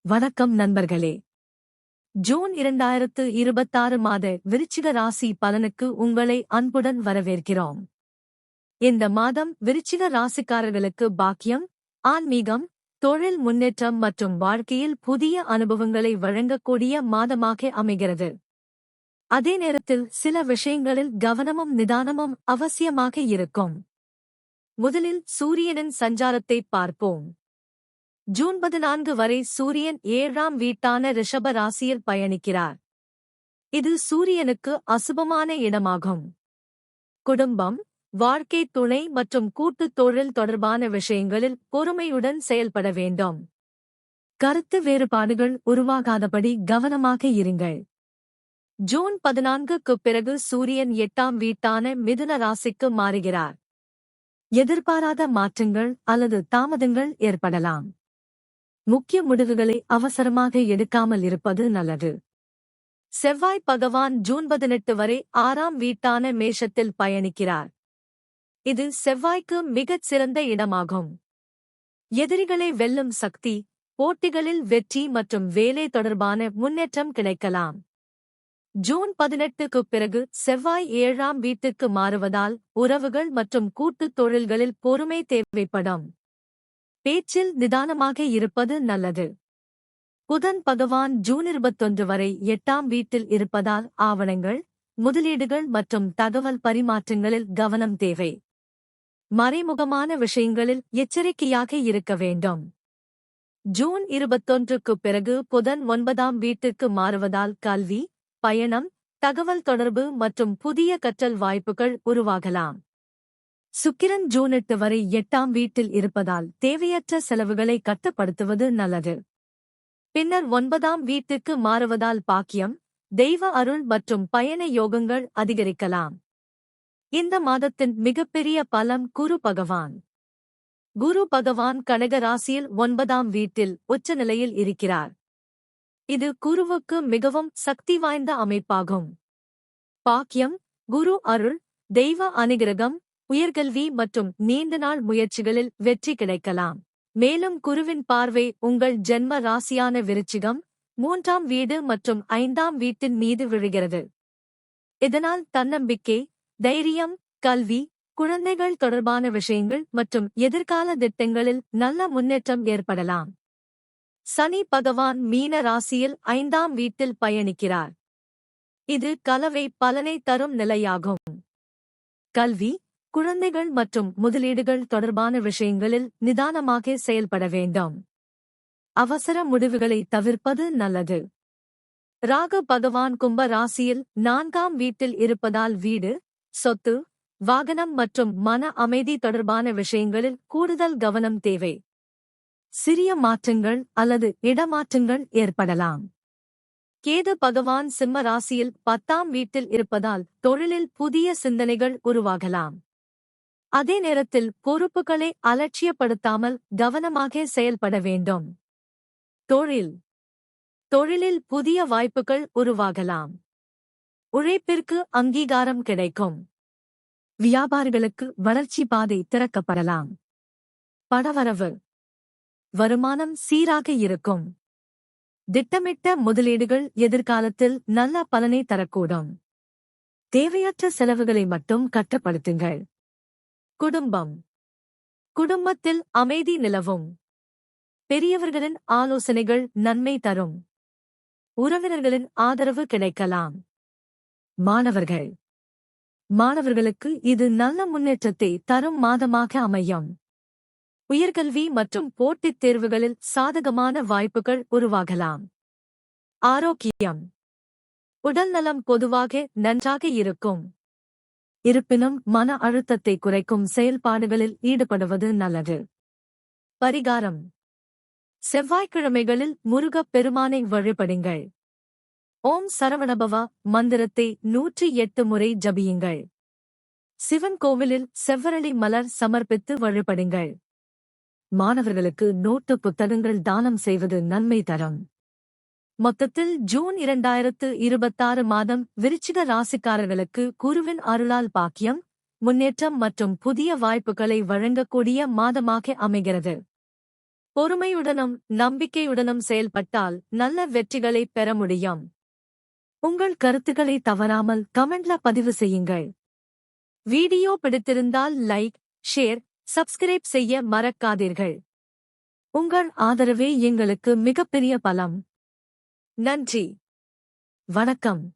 வணக்கம் நண்பர்களே. ஜூன் 2026 மாத விருச்சிக ராசி பலனுக்கு உங்களை அன்புடன் வரவேற்கிறோம். இந்த மாதம் விருச்சிக ராசிக்காரர்களுக்கு பாக்கியம், ஆன்மீகம், தொழில் முன்னேற்றம் மற்றும் வாழ்க்கையில் புதிய அனுபவங்களை வழங்கக்கூடிய மாதமாக அமைகிறது. அதே நேரத்தில் சில விஷயங்களில் கவனமும் நிதானமும் அவசியமாக இருக்கும். முதலில் சூரியனின் சஞ்சாரத்தை பார்ப்போம். ஜூன் 14 வரை சூரியன் 7ஆம் வீட்டான ரிஷப ராசியில் பயணிக்கிறார். இது சூரியனுக்கு அசுபமான இடமாகும். குடும்பம், வாழ்க்கை துணை மற்றும் கூட்டுத் தொழில் தொடர்பான விஷயங்களில் பொறுமையுடன் செயல்பட வேண்டும். கருத்து வேறுபாடுகள் உருவாகாதபடி கவனமாக இருங்கள். ஜூன் 14க்கு பிறகு சூரியன் 8ஆம் வீட்டான மிதுன ராசிக்கு மாறுகிறார். எதிர்பாராத மாற்றங்கள் அல்லது தாமதங்கள் ஏற்படலாம். முக்கிய முடிவுகளை அவசரமாக எடுக்காமல் இருப்பது நல்லது. செவ்வாய் பகவான் ஜூன் 18 வரை 6ஆம் வீட்டான மேஷத்தில் பயணிக்கிறார். இது செவ்வாய்க்கு மிகச் சிறந்த இடமாகும். எதிரிகளை வெல்லும் சக்தி, போட்டிகளில் வெற்றி மற்றும் வேலை தொடர்பான முன்னேற்றம் கிடைக்கலாம். ஜூன் 18க்கு பிறகு செவ்வாய் 7ஆம் வீட்டுக்கு மாறுவதால் உறவுகள் மற்றும் கூட்டுத் தொழில்களில் பொறுமை தேவைப்படும். பேச்சில் நிதானமாக இருப்பது நல்லது. புதன் பகவான் ஜூன் 21 வரை 8ஆம் வீட்டில் இருப்பதால் ஆவணங்கள், முதலீடுகள் மற்றும் தகவல் பரிமாற்றங்களில் கவனம் தேவை. மறைமுகமான விஷயங்களில் எச்சரிக்கையாக இருக்க வேண்டும். ஜூன் 21க்கு பிறகு புதன் 9ஆம் வீட்டிற்கு மாறுவதால் கல்வி, பயணம், தகவல் தொடர்பு மற்றும் புதிய கற்றல் வாய்ப்புகள் உருவாகலாம். சுக்கிரன் ஜூன் 8 வரை 8ஆம் வீட்டில் இருப்பதால் தேவையற்ற செலவுகளை கட்டுப்படுத்துவது நல்லது. பின்னர் 9ஆம் வீட்டுக்கு மாறுவதால் பாக்கியம், தெய்வ அருள் மற்றும் பயண யோகங்கள் அதிகரிக்கலாம். இந்த மாதத்தின் மிகப்பெரிய பலம் குரு பகவான். குரு பகவான் கடக ராசியில் 9ஆம் வீட்டில் உச்சநிலையில் இருக்கிறார். இது குருவுக்கு மிகவும் சக்தி வாய்ந்த அமைப்பாகும். பாக்கியம், குரு அருள், தெய்வ அனுகிரகம், உயர்கல்வி மற்றும் நீண்ட நாள் முயற்சிகளில் வெற்றி கிடைக்கலாம். மேலும் குருவின் பார்வை உங்கள் ஜென்ம ராசியான விருச்சிகம், 3ஆம் வீடு மற்றும் 5ஆம் வீட்டின் மீது விழுகிறது. இதனால் தன்னம்பிக்கை, தைரியம், கல்வி, குழந்தைகள் தொடர்பான விஷயங்கள் மற்றும் எதிர்கால திட்டங்களில் நல்ல முன்னேற்றம் ஏற்படலாம். சனி பகவான் மீன ராசியில் 5ஆம் வீட்டில் பயணிக்கிறார். இது கலவை பலனை தரும் நிலையாகும். கல்வி, குழந்தைகள் மற்றும் முதலீடுகள் தொடர்பான விஷயங்களில் நிதானமாக செயல்பட வேண்டும். அவசர முடிவுகளை தவிர்ப்பது நல்லது. ராகு பகவான் கும்ப ராசியில் 4ஆம் வீட்டில் இருப்பதால் வீடு, சொத்து, வாகனம் மற்றும் மன அமைதி தொடர்பான விஷயங்களில் கூடுதல் கவனம் தேவை. சிறிய மாற்றங்கள் அல்லது இடமாற்றங்கள் ஏற்படலாம். கேது பகவான் சிம்ம ராசியில் 10ஆம் வீட்டில் இருப்பதால் தொழிலில் புதிய சிந்தனைகள் உருவாகலாம். அதே நேரத்தில் பொறுப்புகளை அலட்சியப்படுத்தாமல் கவனமாக செயல்பட வேண்டும். தொழிலில் புதிய வாய்ப்புகள் உருவாகலாம். உழைப்பிற்கு அங்கீகாரம் கிடைக்கும். வியாபாரிகளுக்கு வளர்ச்சி பாதை திறக்கப்படலாம். பணவரவு, வருமானம் சீராக இருக்கும். திட்டமிட்ட முதலீடுகள் எதிர்காலத்தில் நல்ல பலனை தரக்கூடும். தேவையற்ற செலவுகளை மட்டும் கட்டுப்படுத்துங்கள். குடும்பத்தில் அமைதி நிலவும். பெரியவர்களின் ஆலோசனைகள் நன்மை தரும். உறவினர்களின் ஆதரவு கிடைக்கலாம். மாணவர்களுக்கு இது நல்ல முன்னேற்றத்தை தரும் மாதமாக அமையும். உயர்கல்வி மற்றும் போட்டித் தேர்வுகளில் சாதகமான வாய்ப்புகள் உருவாகலாம். ஆரோக்கியம், உடல்நலம் பொதுவாக நன்றாக இருக்கும். இருப்பினும் மன அழுத்தத்தை குறைக்கும் செயல்பாடுகளில் ஈடுபடுவது நல்லது. பரிகாரம்: செவ்வாய்க்கிழமைகளில் முருகப் பெருமானை வழிபடுங்கள். ஓம் சரவணபவ மந்திரத்தை 108 முறை ஜபியுங்கள். சிவன் கோவிலில் செவ்வரளி மலர் சமர்ப்பித்து வழிபடுங்கள். மாணவர்களுக்கு நோட்டு புத்தகங்கள் தானம் செய்வது நன்மை தரும். மொத்தத்தில் ஜூன் 2026 மாதம் விருச்சிக ராசிக்காரர்களுக்கு குருவின் அருளால் பாக்கியம், முன்னேற்றம் மற்றும் புதிய வாய்ப்புகளை வழங்கக்கூடிய மாதமாக அமைகிறது. பொறுமையுடனும் நம்பிக்கையுடனும் செயல்பட்டால் நல்ல வெற்றிகளை பெற முடியும். உங்கள் கருத்துக்களை தவறாமல் கமெண்ட்ல பதிவு செய்யுங்கள். வீடியோ பிடித்திருந்தால் லைக், ஷேர், சப்ஸ்கிரைப் செய்ய மறக்காதீர்கள். உங்கள் ஆதரவே எங்களுக்கு மிகப்பெரிய பலம். நன்றி. வணக்கம்.